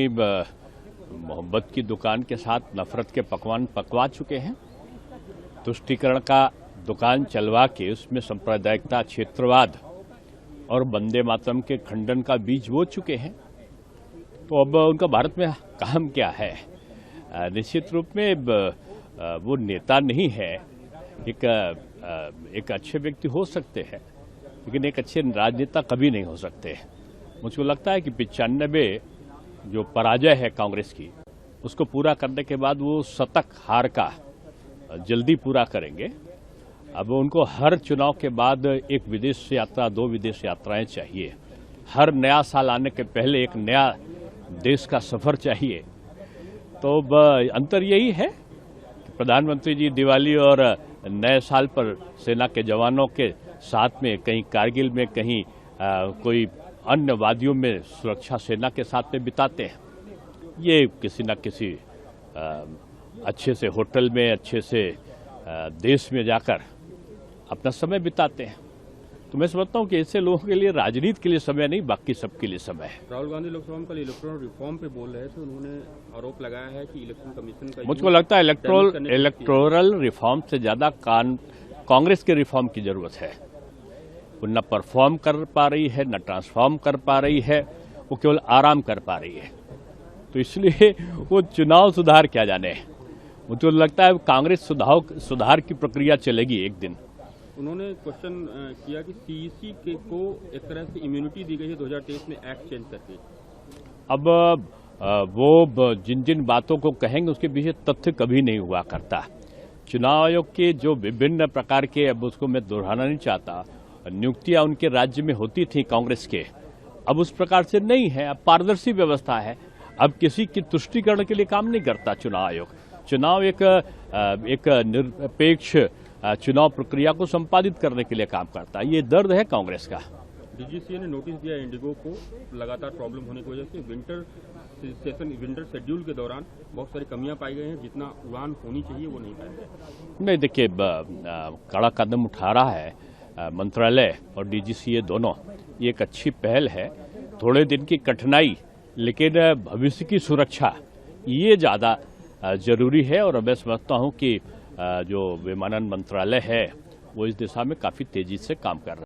मोहब्बत की दुकान के साथ नफरत के पकवान पकवा चुके हैं। तुष्टीकरण का दुकान चलवा के उसमें सांप्रदायिकता, क्षेत्रवाद और वंदे मातरम के खंडन का बीज बो चुके हैं। तो अब उनका भारत में काम क्या है? निश्चित रूप में वो नेता नहीं है। एक अच्छे व्यक्ति हो सकते हैं, लेकिन एक अच्छे राजनेता कभी नहीं हो सकते। मुझको लगता है कि 95 जो पराजय है कांग्रेस की, उसको पूरा करने के बाद वो शतक हार का जल्दी पूरा करेंगे। अब उनको हर चुनाव के बाद एक विदेश यात्रा, 2 विदेश यात्राएं चाहिए। हर नया साल आने के पहले एक नया देश का सफर चाहिए। तो अंतर यही है कि प्रधानमंत्री जी दिवाली और नए साल पर सेना के जवानों के साथ में, कहीं कारगिल में, कहीं कोई अन्य वादियों में सुरक्षा सेना के साथ में बिताते हैं। ये किसी न किसी अच्छे से होटल में, अच्छे से देश में जाकर अपना समय बिताते हैं। तो मैं समझता हूँ कि ऐसे लोगों के लिए राजनीति के लिए समय नहीं, बाकी सबके लिए समय है। राहुल गांधी लोकसभा में कल इलेक्टोरल रिफॉर्म पे बोल रहे थे। उन्होंने आरोप लगाया है कि इलेक्शन कमीशन का, मुझको लगता है इलेक्टोरल रिफॉर्म से ज्यादा कांग्रेस के रिफॉर्म की जरूरत है। वो न परफॉर्म कर पा रही है, न ट्रांसफॉर्म कर पा रही है, वो केवल आराम कर पा रही है। तो इसलिए वो चुनाव सुधार क्या जाने। मुझे लगता है कांग्रेस सुधार की प्रक्रिया चलेगी एक दिन। उन्होंने क्वेश्चन किया कि सीईसी को एक तरह से इम्यूनिटी दी गई है 2023 में एक्ट चेंज करके। अब वो जिन जिन बातों को कहेंगे उसके पीछे तथ्य कभी नहीं हुआ करता। चुनाव आयोग के जो विभिन्न प्रकार के, अब उसको मैं दोहराना नहीं चाहता, नियुक्तियां उनके राज्य में होती थी कांग्रेस के, अब उस प्रकार से नहीं है। अब पारदर्शी व्यवस्था है। अब किसी की तुष्टीकरण के लिए काम नहीं करता चुनाव आयोग। चुनाव एक निरपेक्ष चुनाव प्रक्रिया को संपादित करने के लिए काम करता है। ये दर्द है कांग्रेस का। डीजीसीए ने नोटिस दिया इंडिगो को लगातार प्रॉब्लम होने की वजह से विंटर शेड्यूल के दौरान बहुत सारी कमियां पाई गई हैं। जितना उड़ान होनी चाहिए वो नहीं पाई। नहीं, देखिए, कड़ा कदम उठा रहा है मंत्रालय और डीजीसीए दोनों। ये एक अच्छी पहल है। थोड़े दिन की कठिनाई, लेकिन भविष्य की सुरक्षा ये ज्यादा जरूरी है। और मैं समझता हूं कि जो विमानन मंत्रालय है वो इस दिशा में काफी तेजी से काम कर रहा है।